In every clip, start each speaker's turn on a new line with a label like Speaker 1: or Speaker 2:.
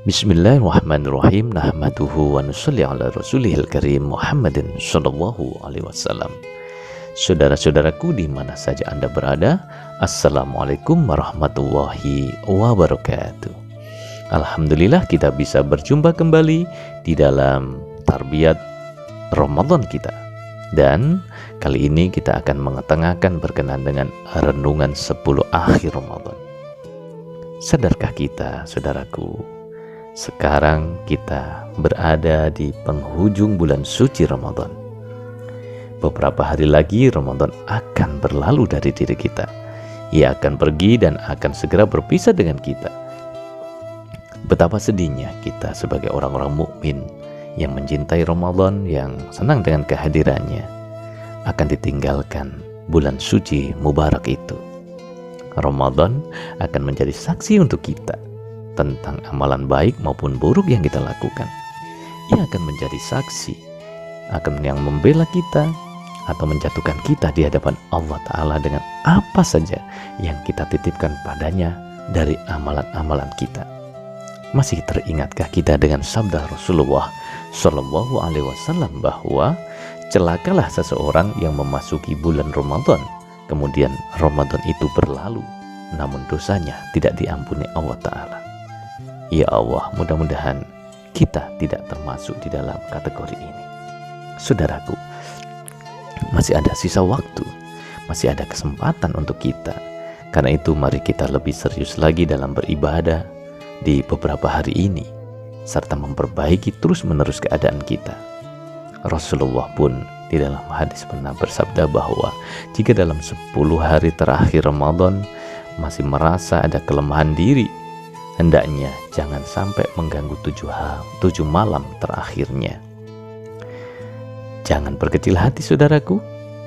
Speaker 1: Bismillahirrahmanirrahim. Nahmaduhu wa nusalli ala rasulihil karim Muhammadin sallallahu alaihi wasallam. Saudara-saudaraku di mana saja Anda berada, Assalamualaikum warahmatullahi wabarakatuh. Alhamdulillah kita bisa berjumpa kembali di dalam tarbiyat Ramadan kita. Dan kali ini kita akan mengetengahkan berkenaan dengan renungan 10 akhir Ramadan. Sadarkah kita, saudaraku, sekarang kita berada di penghujung bulan suci Ramadan. Beberapa hari lagi Ramadan akan berlalu dari diri kita. Ia akan pergi dan akan segera berpisah dengan kita. Betapa sedihnya kita sebagai orang-orang mukmin yang mencintai Ramadan, yang senang dengan kehadirannya, akan ditinggalkan bulan suci mubarak itu. Ramadan akan menjadi saksi untuk kita tentang amalan baik maupun buruk yang kita lakukan. Ia akan menjadi saksi, akan yang membela kita atau menjatuhkan kita di hadapan Allah Ta'ala dengan apa saja yang kita titipkan padanya dari amalan-amalan kita. Masih teringatkah kita dengan sabda Rasulullah Shallallahu Alaihi Wasallam bahwa celakalah seseorang yang memasuki bulan Ramadan, kemudian Ramadan itu berlalu, namun dosanya tidak diampuni Allah Ta'ala. Ya Allah, mudah-mudahan kita tidak termasuk di dalam kategori ini. Saudaraku, masih ada sisa waktu, masih ada kesempatan untuk kita. Karena itu mari kita lebih serius lagi dalam beribadah di beberapa hari ini, serta memperbaiki terus-menerus keadaan kita. Rasulullah pun di dalam hadis pernah bersabda bahwa jika dalam 10 hari terakhir Ramadan masih merasa ada kelemahan diri, hendaknya jangan sampai mengganggu 7 malam terakhirnya. Jangan berkecil hati, saudaraku.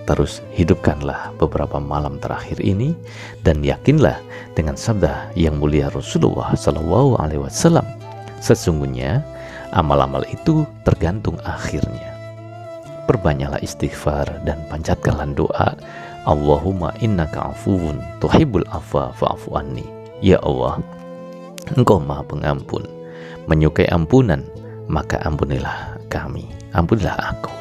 Speaker 1: Terus hidupkanlah beberapa malam terakhir ini dan yakinlah dengan sabda yang mulia Rasulullah Shallallahu Alaihi Wasallam. Sesungguhnya amal-amal itu tergantung akhirnya. Perbanyaklah istighfar dan panjatkanlah doa. Allahumma innaka afuwun tuhibbul afwa fa'fu anni. Ya Allah, Engkau Maha Pengampun, menyukai ampunan, maka ampunilah kami, ampunilah aku.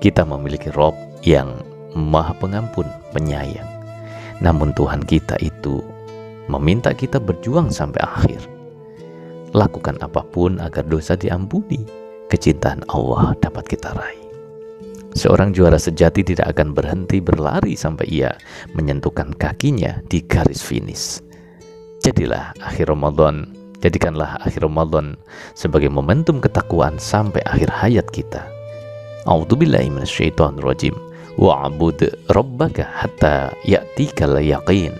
Speaker 1: Kita memiliki Rob yang Maha Pengampun, penyayang. Namun Tuhan kita itu meminta kita berjuang sampai akhir. Lakukan apapun agar dosa diampuni, kecintaan Allah dapat kita raih. Seorang juara sejati tidak akan berhenti berlari sampai ia menyentuhkan kakinya di garis finish. Jadikanlah akhir Ramadan sebagai momentum ketakwaan sampai akhir hayat kita. A'udzubillahi minasyaitonirrajim. Wa'bud rabbaka hatta ya'tikal yaqin.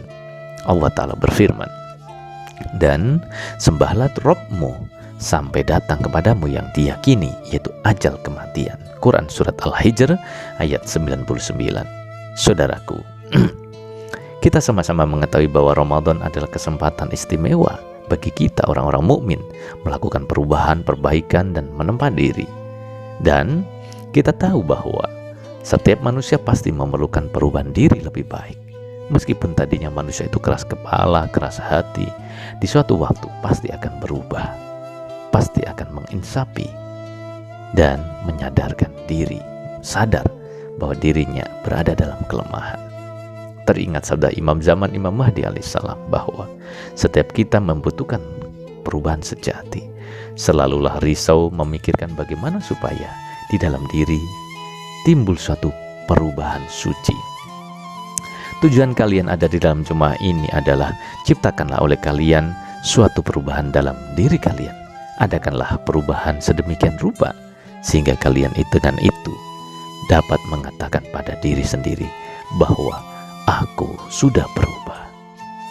Speaker 1: Allah Ta'ala berfirman, dan sembahlah Rabbmu sampai datang kepadamu yang diyakini, yaitu ajal kematian. Quran Surat Al-Hijr ayat 99. Saudaraku, kita sama-sama mengetahui bahwa Ramadan adalah kesempatan istimewa bagi kita orang-orang mukmin melakukan perubahan, perbaikan, dan menempa diri. Dan kita tahu bahwa setiap manusia pasti memerlukan perubahan diri lebih baik. Meskipun tadinya manusia itu keras kepala, keras hati, di suatu waktu pasti akan berubah, pasti akan menginsafi dan menyadarkan diri, sadar bahwa dirinya berada dalam kelemahan. Teringat sabda Imam Zaman Imam Mahdi alaihissalam bahwa setiap kita membutuhkan perubahan sejati. Selalulah risau memikirkan bagaimana supaya di dalam diri timbul suatu perubahan suci. Tujuan kalian ada di dalam jemaah ini adalah ciptakanlah oleh kalian suatu perubahan dalam diri kalian. Adakanlah perubahan sedemikian rupa sehingga kalian dengan itu dapat mengatakan pada diri sendiri bahwa aku sudah berubah.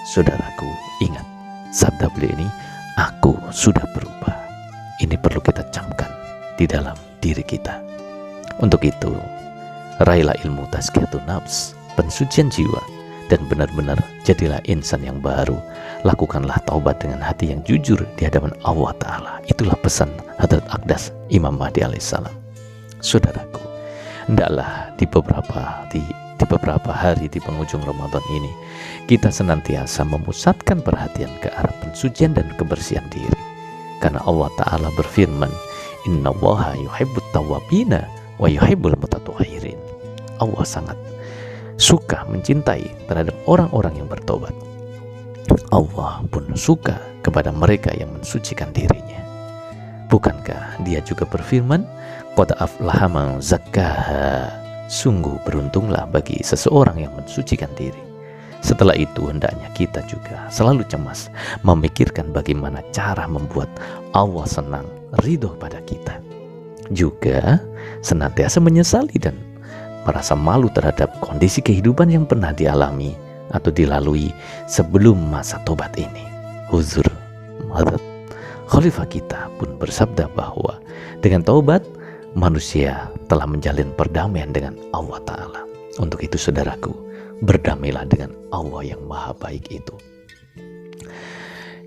Speaker 1: Saudaraku, ingat sabda beliau ini, aku sudah berubah. Ini perlu kita camkan di dalam diri kita. Untuk itu, raihlah ilmu tazkiyatun nafs, pensucian jiwa, dan benar-benar jadilah insan yang baru. Lakukanlah taubat dengan hati yang jujur di hadapan Allah Ta'ala. Itulah pesan Hadrat Aqdas Imam Mahdi alaihissalam. Saudaraku, hendaklah di beberapa hari di penghujung Ramadan ini kita senantiasa memusatkan perhatian ke arah pensucian dan kebersihan diri. Karena Allah Ta'ala berfirman, Innallaha yuhibbut tawwabina wa yuhibbul mutatahhirin. Allah sangat suka, mencintai terhadap orang-orang yang bertobat. Allah pun suka kepada mereka yang mensucikan dirinya. Bukankah Dia juga berfirman, Qad aflaha man zakkaha. Sungguh beruntunglah bagi seseorang yang mensucikan diri. Setelah itu hendaknya kita juga selalu cemas memikirkan bagaimana cara membuat Allah senang, ridho pada kita. Juga senantiasa menyesali dan merasa malu terhadap kondisi kehidupan yang pernah dialami atau dilalui sebelum masa tobat ini. Huzur Hadrat Khalifah kita pun bersabda bahwa dengan taubat manusia telah menjalin perdamaian dengan Allah Ta'ala. Untuk itu saudaraku, berdamailah dengan Allah yang maha baik itu.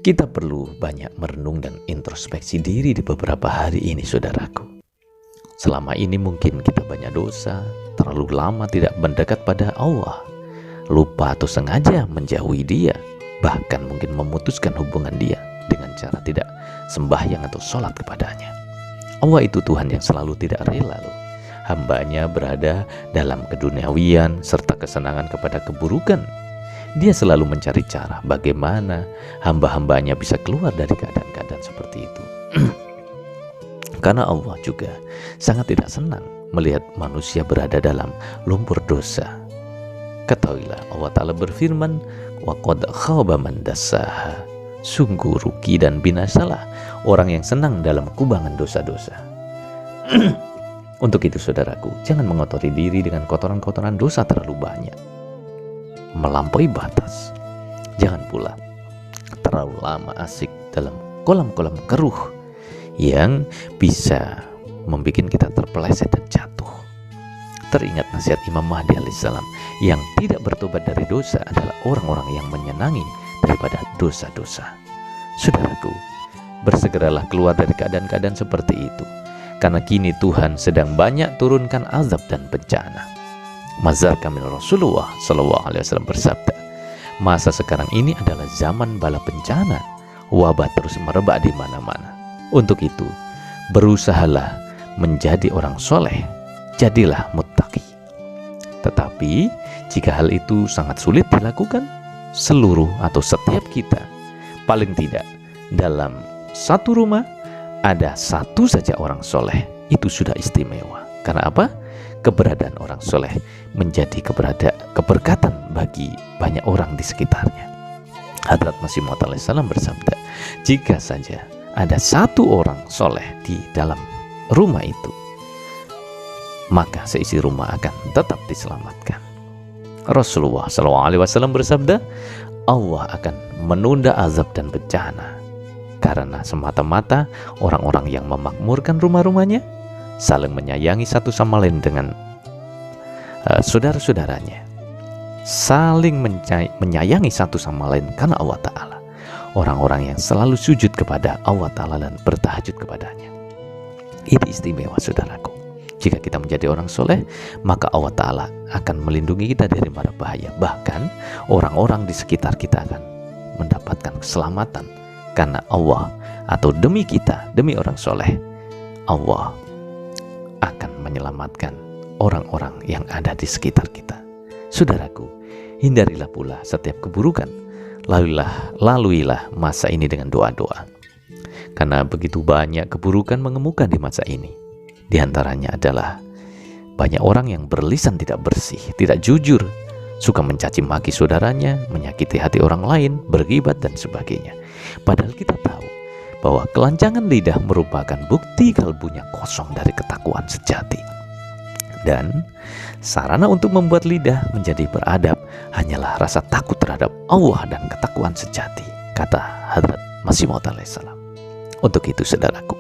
Speaker 1: Kita perlu banyak merenung dan introspeksi diri di beberapa hari ini saudaraku. Selama ini mungkin kita banyak dosa, terlalu lama tidak mendekat pada Allah, lupa atau sengaja menjauhi Dia, bahkan mungkin memutuskan hubungan Dia dengan cara tidak sembahyang atau sholat kepadanya. Allah itu Tuhan yang selalu tidak rela hambanya berada dalam keduniawian serta kesenangan kepada keburukan. Dia selalu mencari cara bagaimana hamba-hambanya bisa keluar dari keadaan-keadaan seperti itu. Karena Allah juga sangat tidak senang melihat manusia berada dalam lumpur dosa. Ketahuilah Allah Ta'ala berfirman, wa qad khaba man dassaha. Sungguh rugi dan binasalah orang yang senang dalam kubangan dosa-dosa. Untuk itu saudaraku, jangan mengotori diri dengan kotoran-kotoran dosa terlalu banyak, melampaui batas. Jangan pula terlalu lama asik dalam kolam-kolam keruh yang bisa membuat kita terpeleset dan jatuh. Teringat nasihat Imam Mahdi alaihissalam, yang tidak bertobat dari dosa adalah orang-orang yang menyenangi daripada dosa-dosa. Saudaraku, bersegeralah keluar dari keadaan-keadaan seperti itu, karena kini Tuhan sedang banyak turunkan azab dan bencana. Mazhar Kamil Rasulullah SAW bersabda, masa sekarang ini adalah zaman bala bencana, wabah terus merebak di mana-mana. Untuk itu, berusahalah menjadi orang soleh, jadilah muttaqi. Tetapi jika hal itu sangat sulit dilakukan, seluruh atau setiap kita, paling tidak dalam satu rumah ada satu saja orang soleh, itu sudah istimewa. Karena apa? Keberadaan orang soleh menjadi keberkatan bagi banyak orang di sekitarnya. Hadrat Masih Maud alaihissalam bersabda, jika saja ada satu orang soleh di dalam rumah itu, maka seisi rumah akan tetap diselamatkan. Rasulullah SAW bersabda, Allah akan menunda azab dan bencana karena semata-mata orang-orang yang memakmurkan rumah-rumahnya, saling menyayangi satu sama lain dengan saudara-saudaranya, saling menyayangi satu sama lain karena Allah Ta'ala. Orang-orang yang selalu sujud kepada Allah Ta'ala dan bertahajud kepadanya. Ini istimewa saudaraku. Jika kita menjadi orang soleh, maka Allah Ta'ala akan melindungi kita dari mara bahaya. Bahkan orang-orang di sekitar kita akan mendapatkan keselamatan. Karena Allah, atau demi kita, demi orang soleh, Allah akan menyelamatkan orang-orang yang ada di sekitar kita. Saudaraku, hindarilah pula setiap keburukan. Laluilah masa ini dengan doa-doa. Karena begitu banyak keburukan mengemuka di masa ini. Di antaranya adalah banyak orang yang berlisan tidak bersih, tidak jujur, suka mencaci maki saudaranya, menyakiti hati orang lain, berghibat dan sebagainya. Padahal kita tahu bahwa kelancangan lidah merupakan bukti kalbunya kosong dari ketakwaan sejati. Dan sarana untuk membuat lidah menjadi beradab hanyalah rasa takut terhadap Allah dan ketakwaan sejati, kata Hadrat Masih Maud alaihissalam. Untuk itu saudaraku,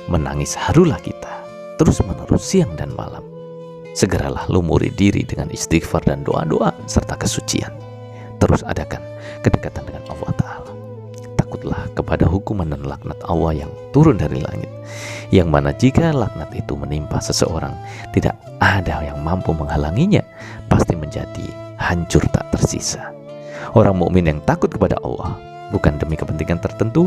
Speaker 1: menangis harulah kita terus-menerus siang dan malam. Segeralah lumuri diri dengan istighfar dan doa-doa serta kesucian. Terus adakan kedekatan dengan Allah Ta'ala. Takutlah kepada hukuman dan laknat Allah yang turun dari langit, yang mana jika laknat itu menimpa seseorang, tidak ada yang mampu menghalanginya, pasti menjadi hancur tak tersisa. Orang mukmin yang takut kepada Allah bukan demi kepentingan tertentu,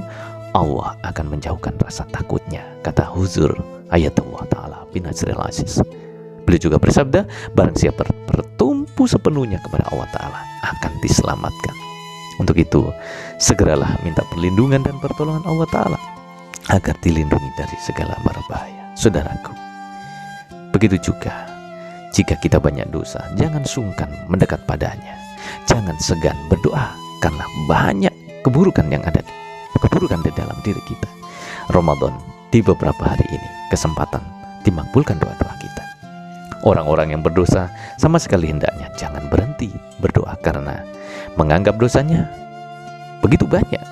Speaker 1: Allah akan menjauhkan rasa takutnya, kata Huzur Ayatullah Ta'ala bin Nasril Aziz. Beliau juga bersabda, barang siapa bertumpu sepenuhnya kepada Allah Ta'ala akan diselamatkan. Untuk itu, segeralah minta perlindungan dan pertolongan Allah Ta'ala agar dilindungi dari segala mara bahaya. Saudaraku, begitu juga jika kita banyak dosa, jangan sungkan mendekat padanya. Jangan segan berdoa, karena banyak keburukan di dalam diri kita. Ramadan di beberapa hari ini kesempatan dimakbulkan doa-doa kita. Orang-orang yang berdosa sama sekali hendaknya jangan berhenti berdoa, karena menganggap dosanya begitu banyak.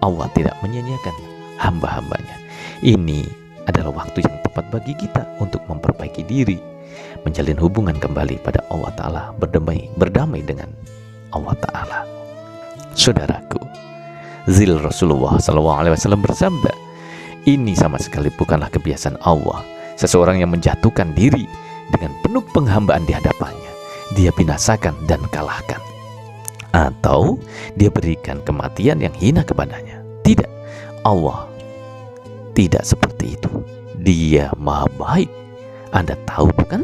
Speaker 1: Allah tidak menyia-nyiakan hamba-hambanya. Ini adalah waktu yang tepat bagi kita untuk memperbaiki diri, menjalin hubungan kembali pada Allah Ta'ala, berdamai dengan Allah Ta'ala. Saudaraku, Zil Rasulullah SAW bersabda, ini sama sekali bukanlah kebiasaan Allah. Seseorang yang menjatuhkan diri dengan penuh penghambaan di hadapannya, dia binasakan dan kalahkan, atau dia berikan kematian yang hina kepadanya. Tidak, Allah tidak seperti itu. Dia maha baik. Anda tahu bukan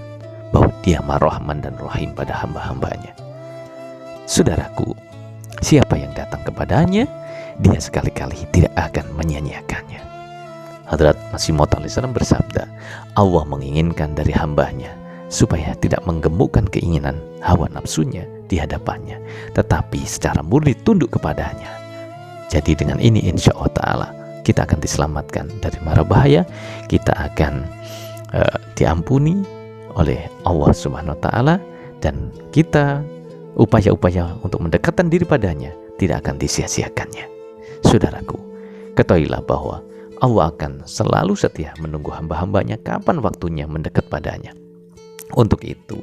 Speaker 1: bahwa dia maha Rahman dan Rahim pada hamba-hambanya. Saudaraku, siapa yang datang kepadanya, dia sekali-kali tidak akan menyia-nyiakannya. Hadrat Masih Maud alaihissalam bersabda, Allah menginginkan dari hambanya supaya tidak menggemukkan keinginan hawa nafsunya di hadapannya, tetapi secara murni tunduk kepadanya. Jadi dengan ini insya Allah Ta'ala kita akan diselamatkan dari mara bahaya. Kita akan diampuni oleh Allah Subhanahu Wa Ta'ala, dan kita upaya-upaya untuk mendekatkan diri padanya tidak akan disia-siakannya. Saudaraku, ketahuilah bahwa Allah akan selalu setia menunggu hamba-hambanya kapan waktunya mendekat padanya. Untuk itu,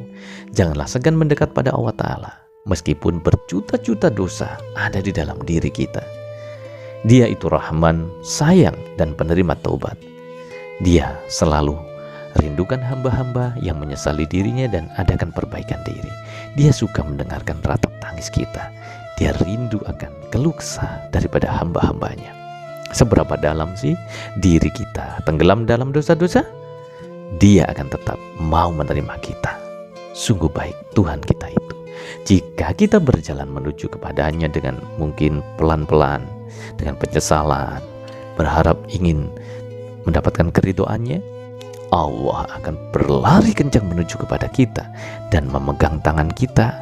Speaker 1: janganlah segan mendekat pada Allah Ta'ala, meskipun berjuta-juta dosa ada di dalam diri kita. Dia itu Rahman, sayang, dan penerima taubat. Dia selalu rindukan hamba-hamba yang menyesali dirinya dan adakan perbaikan diri. Dia suka mendengarkan ratap tangis kita. Dia rindu akan keluh kesah daripada hamba-hambanya. Seberapa dalam sih diri kita tenggelam dalam dosa-dosa, Dia akan tetap mau menerima kita. Sungguh baik Tuhan kita itu. Jika kita berjalan menuju kepadanya dengan mungkin pelan-pelan, dengan penyesalan, berharap ingin mendapatkan keridhoannya, Allah akan berlari kencang menuju kepada kita dan memegang tangan kita,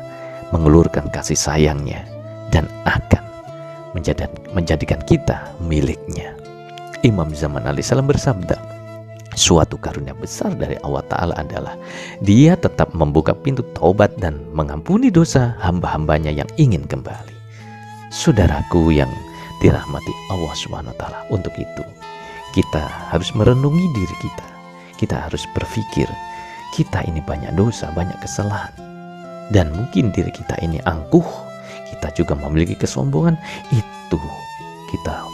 Speaker 1: mengulurkan kasih sayangnya, dan akan menjadikan kita miliknya. Imam Zaman alaihissalam bersabda, suatu karunia besar dari Allah Ta'ala adalah Dia tetap membuka pintu taubat dan mengampuni dosa hamba-hambanya yang ingin kembali. Saudaraku yang dirahmati Allah Subhanahu Wa Ta'ala, untuk itu kita harus merenungi diri kita. Kita harus berpikir, kita ini banyak dosa, banyak kesalahan, dan mungkin diri kita ini angkuh. Kita juga memiliki kesombongan. Itu kita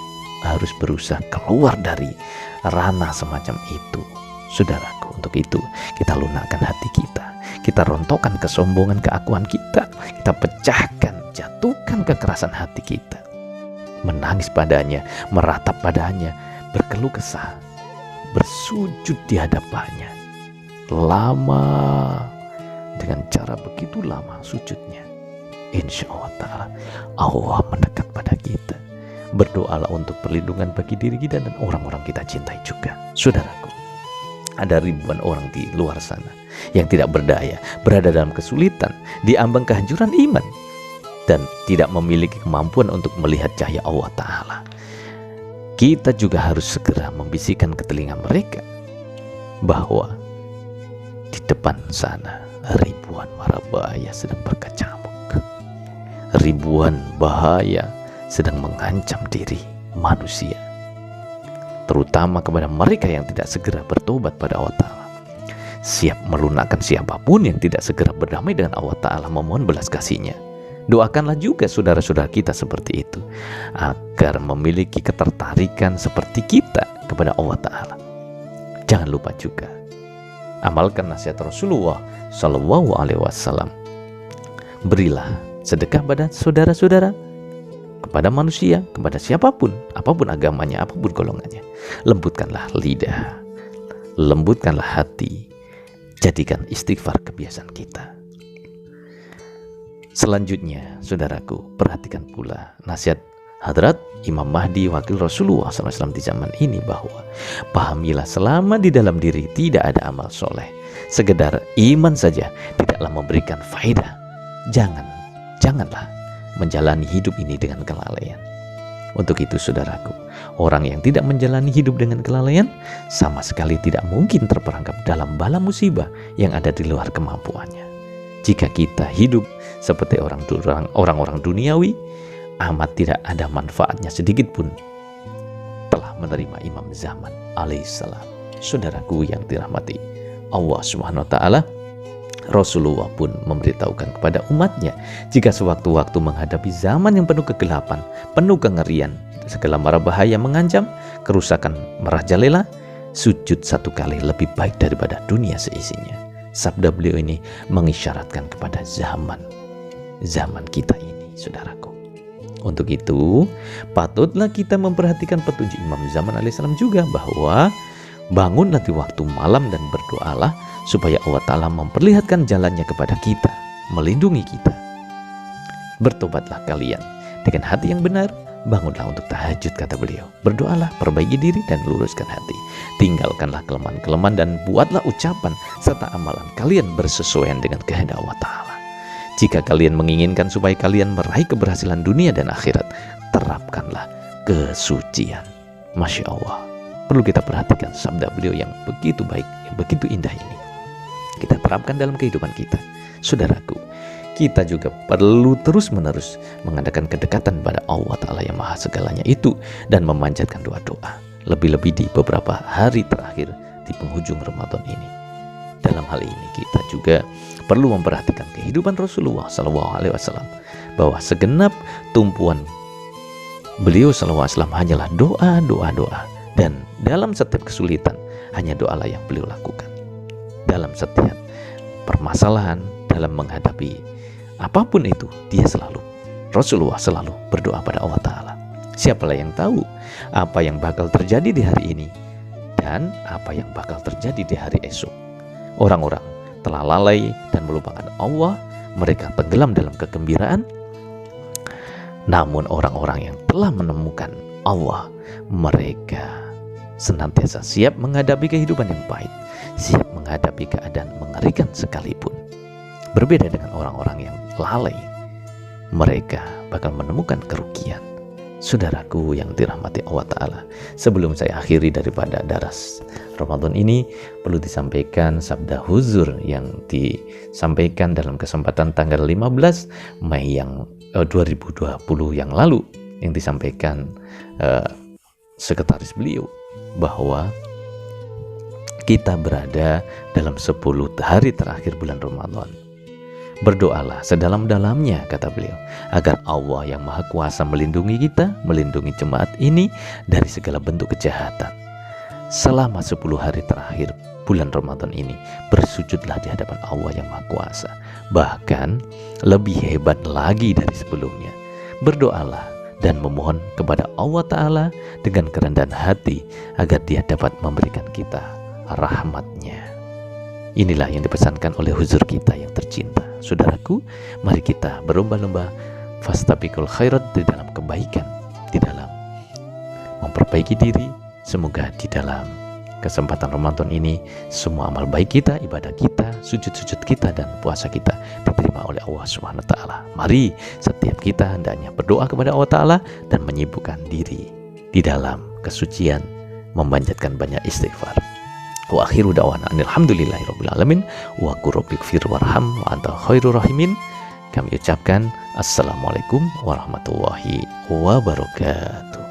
Speaker 1: harus berusaha keluar dari ranah semacam itu. Saudaraku, untuk itu kita lunakkan hati kita. Kita rontokkan kesombongan, keakuan kita. Kita pecahkan, jatuhkan kekerasan hati kita. Menangis padanya, meratap padanya, berkeluh kesah, bersujud di hadapannya. Lama, dengan cara begitu lama sujudnya, insya Allah Ta'ala Allah mendekat pada kita. Berdoalah untuk perlindungan bagi diri kita dan orang-orang kita cintai juga. Saudaraku, ada ribuan orang di luar sana yang tidak berdaya, berada dalam kesulitan, diambang kehancuran iman, dan tidak memiliki kemampuan untuk melihat cahaya Allah Ta'ala. Kita juga harus segera membisikkan ke telinga mereka bahwa di depan sana ribuan mara bahaya sedang berkecamuk. Ribuan bahaya sedang mengancam diri manusia, terutama kepada mereka yang tidak segera bertobat pada Allah Ta'ala. Siap melunakkan siapapun yang tidak segera berdamai dengan Allah Ta'ala, memohon belas kasih-Nya. Doakanlah juga saudara-saudara kita seperti itu, agar memiliki ketertarikan seperti kita kepada Allah Ta'ala. Jangan lupa juga amalkan nasihat Rasulullah SAW. Berilah sedekah pada saudara-saudara, kepada manusia, kepada siapapun, apapun agamanya, apapun golongannya. Lembutkanlah lidah, lembutkanlah hati, jadikan istighfar kebiasaan kita. Selanjutnya, saudaraku, perhatikan pula nasihat Hadrat Imam Mahdi wakil Rasulullah SAW di zaman ini, bahwa pahamilah selama di dalam diri tidak ada amal soleh, sekedar iman saja tidaklah memberikan faedah. Janganlah menjalani hidup ini dengan kelalaian. Untuk itu, saudaraku, orang yang tidak menjalani hidup dengan kelalaian sama sekali tidak mungkin terperangkap dalam bala musibah yang ada di luar kemampuannya. Jika kita hidup seperti orang-orang duniawi, amat tidak ada manfaatnya sedikit pun telah menerima Imam Zaman alaihissalam. Saudaraku yang dirahmati Allah Subhanahu wa taala, Rasulullah pun memberitahukan kepada umatnya, jika sewaktu-waktu menghadapi zaman yang penuh kegelapan, penuh kengerian, segala mara bahaya mengancam, kerusakan merajalela, sujud 1 kali lebih baik daripada dunia seisinya. Sabda beliau ini mengisyaratkan kepada zaman kita ini, saudaraku. Untuk itu, patutlah kita memperhatikan petunjuk Imam Zaman alaihissalam juga, bahwa bangunlah di waktu malam dan berdoalah supaya Allah Ta'ala memperlihatkan jalannya kepada kita, melindungi kita. Bertobatlah kalian dengan hati yang benar, bangunlah untuk tahajud, kata beliau. Berdoalah, perbaiki diri dan luruskan hati. Tinggalkanlah kelemahan-kelemahan dan buatlah ucapan serta amalan kalian bersesuaian dengan kehendak Allah Ta'ala. Jika kalian menginginkan supaya kalian meraih keberhasilan dunia dan akhirat, terapkanlah kesucian. Masya Allah, perlu kita perhatikan sabda beliau yang begitu baik, yang begitu indah ini. Kita terapkan dalam kehidupan kita. Saudaraku, kita juga perlu terus-menerus mengadakan kedekatan pada Allah Ta'ala yang maha segalanya itu, dan memanjatkan doa-doa, lebih-lebih di beberapa hari terakhir di penghujung Ramadan ini. Dalam hal ini kita juga perlu memperhatikan kehidupan Rasulullah SAW, bahwa segenap tumpuan beliau SAW hanyalah doa, dan dalam setiap kesulitan hanya doalah yang beliau lakukan. Dalam setiap permasalahan, dalam menghadapi apapun itu, Rasulullah selalu berdoa pada Allah Ta'ala. Siapalah yang tahu apa yang bakal terjadi di hari ini dan apa yang bakal terjadi di hari esok. Orang-orang telah lalai dan melupakan Allah, mereka tenggelam dalam kegembiraan. Namun orang-orang yang telah menemukan Allah, mereka senantiasa siap menghadapi kehidupan yang pahit, siap menghadapi keadaan mengerikan sekalipun. Berbeda dengan orang-orang yang lalai, mereka bakal menemukan kerugian. Saudaraku yang dirahmati Allah Ta'ala, sebelum saya akhiri daripada daras Ramadan ini, perlu disampaikan sabda huzur yang disampaikan dalam kesempatan tanggal 15 Mei 2020 yang lalu, yang disampaikan sekretaris beliau, bahwa kita berada dalam 10 hari terakhir bulan Ramadan. Berdoalah sedalam-dalamnya, kata beliau, agar Allah yang Maha Kuasa melindungi kita, melindungi jemaat ini dari segala bentuk kejahatan. Selama 10 hari terakhir bulan Ramadan ini, bersujudlah di hadapan Allah yang Maha Kuasa. Bahkan lebih hebat lagi dari sebelumnya. Berdoalah dan memohon kepada Allah Ta'ala dengan kerendahan hati, agar Dia dapat memberikan kita rahmat-Nya. Inilah yang dipesankan oleh huzur kita yang tercinta. Saudaraku, mari kita berlomba-lomba fastabiqul khairat di dalam kebaikan, di dalam memperbaiki diri. Semoga di dalam kesempatan Ramadan ini semua amal baik kita, ibadah kita, sujud-sujud kita dan puasa kita diterima oleh Allah Subhanahu wa taala. Mari setiap kita hendaknya berdoa kepada Allah Ta'ala dan menyibukkan diri di dalam kesucian, memanjatkan banyak istighfar. Wa akhiru da'wana alhamdulillahirabbil alamin wa qur rabbighfir warham wa anta khairur rahimin. Kami ucapkan assalamualaikum warahmatullahi wabarakatuh.